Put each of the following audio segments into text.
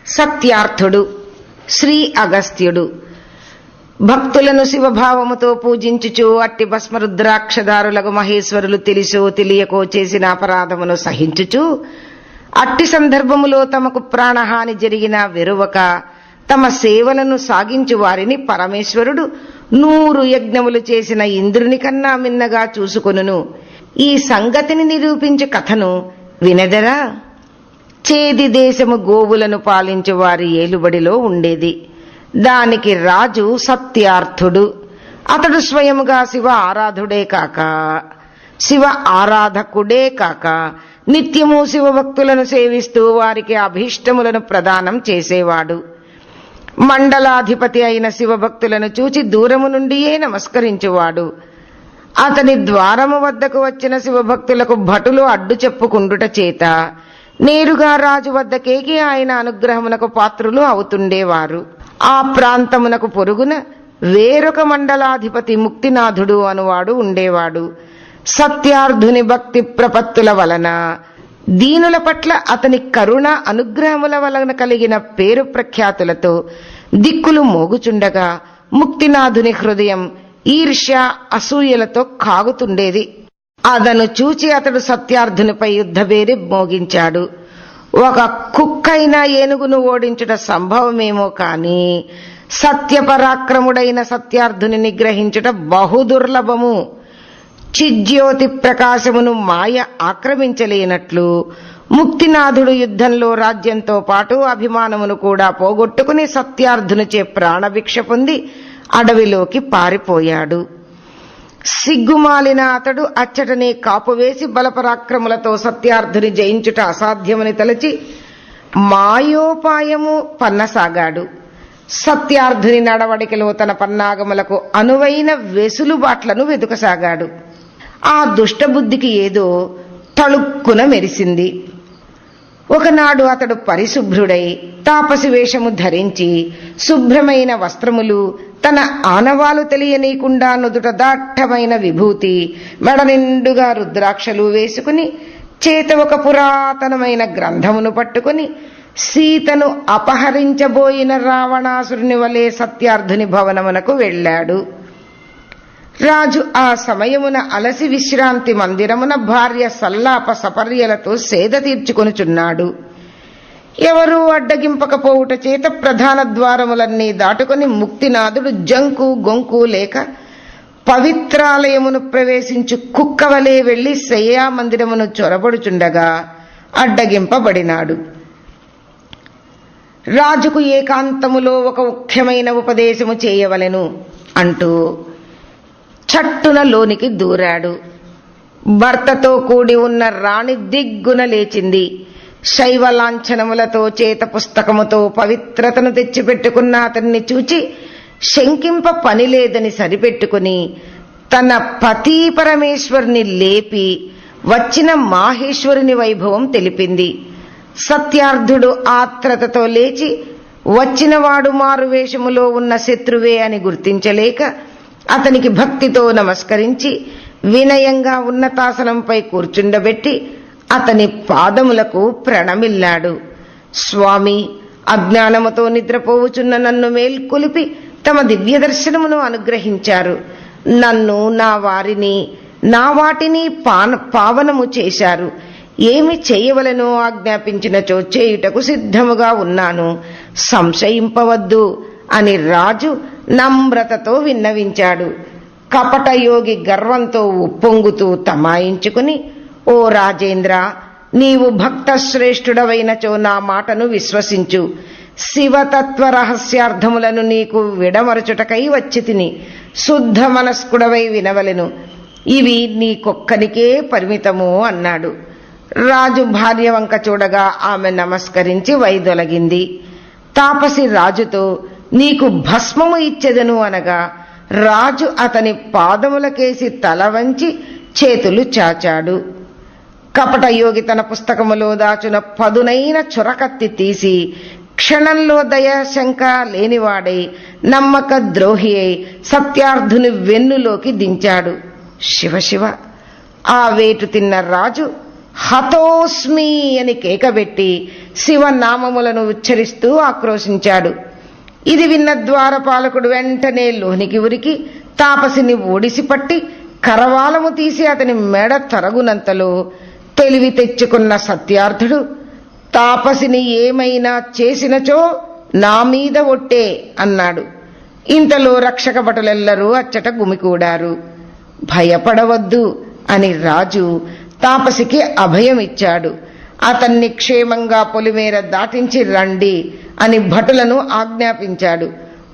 సత్యార్థుడు శ్రీ అగస్త్యుడు భక్తులను శివభావముతో పూజించుచు అట్టి భస్మరుద్రాక్షదారులకు మహేశ్వరులు తెలిసో తెలియకో చేసిన అపరాధమును సహించుచు అట్టి సందర్భములో తమకు ప్రాణహాని జరిగిన వెరువక తమ సేవలను సాగించు వారిని పరమేశ్వరుడు 100 యజ్ఞములు చేసిన ఇంద్రుని కన్నా మిన్నగా చూసుకొనును. ఈ సంగతిని నిరూపించు కథను వినదరా. చేది దేశము గోవులను పాలించు వారి ఏలుబడిలో ఉండేది. దానికి రాజు సత్యార్థుడు. అతడు స్వయముగా శివ ఆరాధకుడే కాక నిత్యము శివభక్తులను సేవిస్తూ వారికి అభీష్టములను ప్రదానం చేసేవాడు. మండలాధిపతి అయిన శివభక్తులను చూచి దూరము నుండియే నమస్కరించువాడు. అతని ద్వారము వద్దకు వచ్చిన శివభక్తులకు భటులు అడ్డు చెప్పుకుండుట చేత నేరుగా రాజు వద్దకేకి ఆయన అనుగ్రహమునకు పాత్రులు అవుతుండేవారు. ఆ ప్రాంతమునకు పొరుగున వేరొక మండలాధిపతి ముక్తినాథుడు అనువాడు ఉండేవాడు. సత్యార్థుని భక్తి ప్రపత్తుల వలన దీనుల పట్ల అతని కరుణ అనుగ్రహముల వలన కలిగిన పేరు ప్రఖ్యాతులతో దిక్కులు మోగుచుండగా ముక్తినాథుని హృదయం ఈర్ష్య అసూయలతో కాగుతుండేది. అదను చూచి అతడు సత్యార్థునిపై యుద్ధబేరి మోగించాడు. ఒక కుక్కైన ఏనుగును ఓడించుట సంభవమేమో కాని సత్యపరాక్రముడైన సత్యార్థుని నిగ్రహించుట బహుదుర్లభము. చిజ్యోతి ప్రకాశమును మాయ ఆక్రమించలేనట్లు ముక్తినాథుడు యుద్ధంలో రాజ్యంతో పాటు అభిమానమును కూడా పోగొట్టుకుని సత్యార్థునిచే ప్రాణభిక్ష పొంది అడవిలోకి పారిపోయాడు. సిగ్గుమాలిన అతడు అచ్చటనే కాపువేసి బలపరాక్రములతో సత్యార్థుని జయించుట అసాధ్యమని తలచి మాయోపాయము పన్నసాగాడు. సత్యార్థుని నడవడికలో తన పన్నాగములకు అనువైన వెసులుబాట్లను వెతుకసాగాడు. ఆ దుష్టబుద్ధికి ఏదో తళుక్కున మెరిసింది. ఒకనాడు అతడు పరిశుభ్రుడై తాపసి వేషము ధరించి శుభ్రమైన వస్త్రములు, తన ఆనవాలు తెలియనీయకుండా నుదుట దాట్టమైన విభూతి, మెడ నిండుగా రుద్రాక్షలు వేసుకుని చేత ఒక పురాతనమైన గ్రంథమును పట్టుకుని సీతను అపహరించబోయిన రావణాసురుని వలె సత్యార్థుని భవనమునకు వెళ్ళాడు. రాజు ఆ సమయమున అలసి విశ్రాంతి మందిరమున భార్య సల్లాప సపర్యలతో సేద తీర్చుకొనుచున్నాడు. ఎవరూ అడ్డగింపకపోవుట చేత ప్రధాన ద్వారములన్నీ దాటుకుని ముక్తినాథుడు జంకు గొంకు లేక పవిత్రాలయమును ప్రవేశించు కుక్కవలే వెళ్లి శయ్యా మందిరమును చొరబడుచుండగా అడ్డగింపబడినాడు. రాజుకు ఏకాంతములో ఒక ముఖ్యమైన ఉపదేశము చేయవలెను అంటూ చట్టున లోనికి దూరాడు. భర్తతో కూడి ఉన్న రాణి దిగ్గున లేచింది. శైవ లాంఛనములతో చేత పుస్తకముతో పవిత్రతను తెచ్చిపెట్టుకున్న అతన్ని చూచి శంకింప పనిలేదని సరిపెట్టుకుని తన పతి పరమేశ్వరుని లేపి వచ్చిన మాహేశ్వరుని వైభవం తెలిపింది. సత్యార్థుడు ఆత్రతతో లేచి వచ్చినవాడు మారువేషములో ఉన్న శత్రువే అని గుర్తించలేక అతనికి భక్తితో నమస్కరించి వినయంగా ఉన్నతాసనంపై కూర్చుండబెట్టి అతని పాదములకు ప్రణమిల్లాడు. స్వామి, అజ్ఞానముతో నిద్రపోవుచున్న నన్ను మేల్కొలిపి తమ దివ్య దర్శనమును అనుగ్రహించారు. నన్ను, నా వారిని, నా వాటిని పావనము చేశారు. ఏమి చేయవలనో ఆజ్ఞాపించినచో చేయుటకు సిద్ధముగా ఉన్నాను, సంశయింపవద్దు అని రాజు నమ్రతతో విన్నవించాడు. కపటయోగి గర్వంతో ఉప్పొంగుతూ తమాయించుకుని, ఓ రాజేంద్ర, నీవు భక్త శ్రేష్ఠుడవైనచో నా మాటను విశ్వసించు. శివతత్వ రహస్యార్థములను నీకు విడమరచుటకై వచ్చి తిని శుద్ధ మనస్కుడవై వినవలెను. ఇవి నీకొక్కనికే పరిమితము అన్నాడు. రాజు భార్య వంక చూడగా ఆమె నమస్కరించి వైదొలగింది. తాపసి రాజుతో, నీకు భస్మము ఇచ్చెదను అనగా రాజు అతని పాదములకేసి తల వంచి చేతులు చాచాడు. కపటయోగి తన పుస్తకములో దాచున పదునైన చురకత్తి తీసి క్షణంలో దయాశంక లేనివాడై నమ్మక ద్రోహి అయి సత్యార్థుని వెన్నులోకి దించాడు. శివశివ! ఆ వేటు తిన్న రాజు హతోస్మి అని కేకబెట్టి శివనామములను ఉచ్చరిస్తూ ఆక్రోశించాడు. ఇది విన్న ద్వారపాలకుడు వెంటనే లోనికి ఉరికి తాపసిని ఓడిసిపట్టి కరవాలము తీసి అతని మెడ తరగునంతలో తెలివి తెచ్చుకున్న సత్యార్థుడు, తాపసిని ఏమైనా చేసినచో నా మీద ఒట్టే అన్నాడు. ఇంతలో రక్షక భటులెల్లరూ అచ్చట గుమికూడారు. భయపడవద్దు అని రాజు తాపసికి అభయమిచ్చాడు. అతన్ని క్షేమంగా పొలిమేర దాటించి రండి అని భటులను ఆజ్ఞాపించాడు.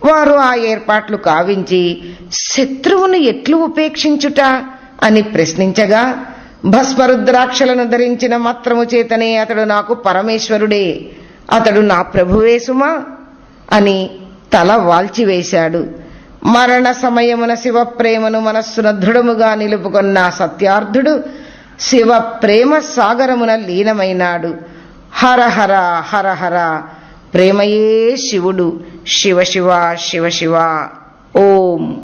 వారు ఆ ఏర్పాట్లు కావించి శత్రువును ఎట్లు ఉపేక్షించుట అని ప్రశ్నించగా, భస్మరుద్రాక్షలను ధరించిన మాత్రము చేతనే అతడు నాకు పరమేశ్వరుడే, అతడు నా ప్రభువే సుమా అని తల వాల్చివేశాడు. మరణ సమయమున శివప్రేమను మనస్సున దృఢముగా నిలుపుకొన్న సత్యార్థుడు శివ ప్రేమ సాగరమున లీనమైనాడు. హర హర హర హర, ప్రేమయే శివుడు, శివ శివ శివ శివ. ఓం.